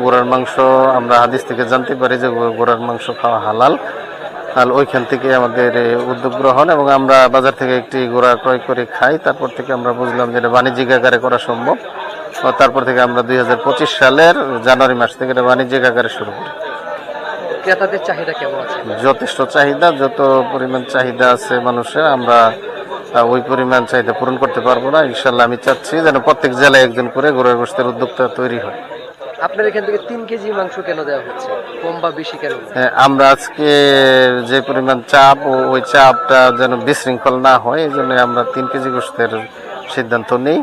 ঘোড়ার মাংস আমরা হাদিস থেকে জানতে পারি যে ঘোড়ার মাংস খাওয়া হালাল। আর ওইখান থেকে আমাদের উদ্যোগ গ্রহণ এবং আমরা বাজার থেকে একটি ঘোড়া ক্রয় করে খাই। তারপর থেকে আমরা বুঝলাম যে এটা বাণিজ্যিক আকারে করা সম্ভব। তারপর থেকে আমরা 2025 সালের জানুয়ারি মাস থেকে এটা বাণিজ্যিক আকারে শুরু করি। ক্রেতাদের চাহিদা কেমন আছে? যথেষ্ট চাহিদা, যত পরিমাণ চাহিদা আছে মানুষের, আমরা ওই পরিমাণ চাহিদা পূরণ করতে পারবো না। ইনশাল্লাহ আমি চাচ্ছি যেন প্রত্যেক জেলায় একজন করে ঘোড়ার গোশতের উদ্যোক্তা তৈরি হয়। আপনার এখান থেকে 3 কেজি মাংস কেন দেওয়া হচ্ছে, কম বা বেশি কেন? আমরা আজকে যে পরিমাণ চাপ, ওই চাপটা যেন বিশৃঙ্খল না হয়, এই জন্য আমরা 3 কেজি গোশতের সিদ্ধান্ত নিই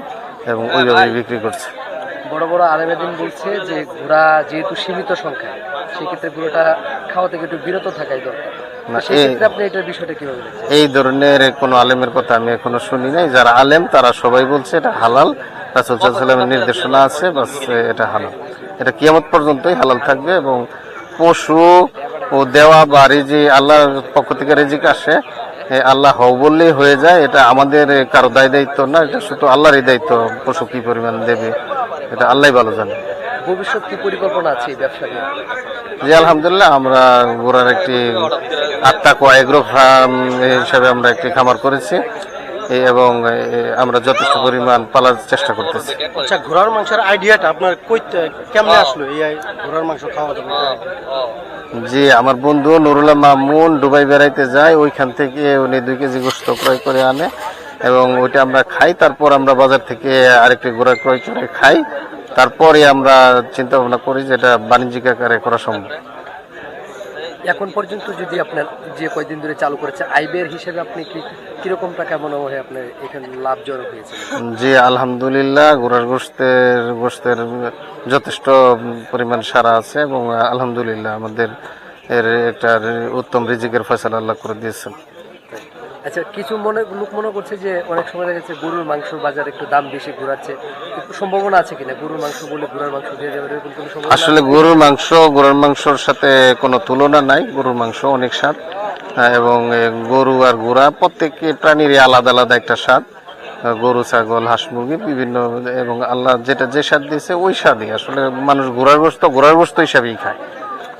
এবং ওইভাবে বিক্রি করছি। বড় বড় আলেমেদিন বলছে যে ঘোড়া যেহেতু সীমিত সংখ্যা, সেক্ষেত্রে ঘোড়াটা খাওয়া থেকে একটু বিরত থাকাই দরকার। সেক্ষেত্রে আপনি এটার বিষয়টা কিভাবে দেখছেন? এই ধরনের কোনো আলেমের কথা আমি এখনো শুনি নাই। যারা আলেম তারা সবাই বলছে এটা হালাল, রাসূল সাল্লাল্লাহু আলাইহি ওয়াসাল্লামের নির্দেশনা আছে, বাস এটা হালাল। এটা কিয়ামত পর্যন্তই হালাল থাকবে এবং পশু ও দেওয়া বা রিজিক আল্লাহর পক্ষ থেকে রিজিক আসে, আল্লাহ হও বললেই হয়ে যায়। এটা আমাদের কারো দায়িত্ব না, এটা শুধু আল্লাহরই দায়িত্ব। পশু কি পরিমাণ দেবে এটা আল্লাহই ভালো জানে। ভবিষ্যৎ কি পরিকল্পনা আছে এই ব্যবসা নিয়ে? জি আলহামদুলিল্লাহ, আমরা ঘোড়ার একটি আত্মাকোয়া এগ্রো ফার্ম হিসাবে আমরা একটি খামার করেছি এবং আমরা যথেষ্ট পরিমাণ পালার চেষ্টা করতেছি। আচ্ছা, ঘোড়ার মাংসের আইডিয়াটা আপনার কেমনে আসলো? এই ঘোড়ার মাংস খাওয়া যাবে? জি, আমার বন্ধু নুরুল্লাহ মামুন দুবাই বেড়াইতে যায়, ওইখান থেকে উনি 2 কেজি গোশত ক্রয় করে আনে এবং ওইটা আমরা খাই। তারপর আমরা বাজার থেকে আরেকটি ঘোড়া ক্রয় করে খাই। তারপরে আমরা চিন্তা ভাবনা করি যে এটা বাণিজ্যিক আকারে করা সম্ভব। এখন পর্যন্ত যদি আপনার যে কয়দিন ধরে চালু করেছে, আয় ব্যয়ের হিসেবে আপনি কিরকম টাকা মনে হয় আপনার এখানে লাভজনক হয়েছে? জি আলহামদুলিল্লাহ, ঘোড়ার গোশতের যথেষ্ট পরিমাণ সারা আছে এবং আলহামদুলিল্লাহ আমাদের এর একটা উত্তম রিজিকের ফয়সালা আল্লাহ করে দিয়েছেন। আচ্ছা, কিছু লোক মনে করছে যে অনেক সময় দেখা যাচ্ছে গরুর মাংস বাজারে একটু দাম বেশি ঘোরাচ্ছে, একটু সম্ভাবনা আছে কিনা গরুর মাংস বলে ঘোড়ার মাংস দিয়ে যাবে এরকম কোনো সম্ভাবনা? আসলে ঘোড়ার মাংসর সাথে কোনো তুলনা নাই। গরুর মাংস অনেক স্বাদ এবং গরু আর ঘোড়া প্রত্যেকটি প্রাণীরই আলাদা আলাদা একটা স্বাদ। গরু, ছাগল, হাঁস, মুরগি বিভিন্ন, এবং আল্লাহ যেটা যে স্বাদ দিয়েছে ওই স্বাদই আসলে মানুষ ঘোড়ার গোশত হিসাবেই খায়।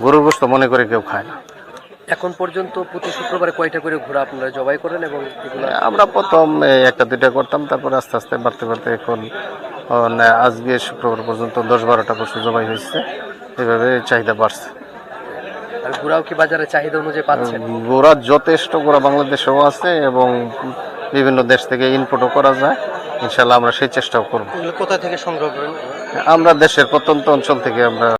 গরুর গোশত মনে করে কেউ খায় না। এখন পর্যন্ত প্রতি শুক্রবারে কয়টা করে ঘোড়া আপনারা জবাই করেন? এবং আমরা প্রথম 1-2টা করতাম, তারপরে আস্তে আস্তে বাড়তে বাড়তে এখন আজকে শুক্রবার পর্যন্ত 10-12টা পশু জবাই হয়েছে। এভাবে চাহিদা বাড়ছে। আর ঘোড়াও কি বাজারে চাহিদা অনুযায়ী পাচ্ছেন? ঘোড়া যথেষ্ট, ঘোড়া বাংলাদেশেও আছে এবং বিভিন্ন দেশ থেকে ইম্পোর্টও করা যায়। ইনশাল্লাহ আমরা সেই চেষ্টাও করব। কোথা থেকে সংগ্রহ করেন? আমরা দেশের প্রত্যন্ত অঞ্চল থেকে আমরা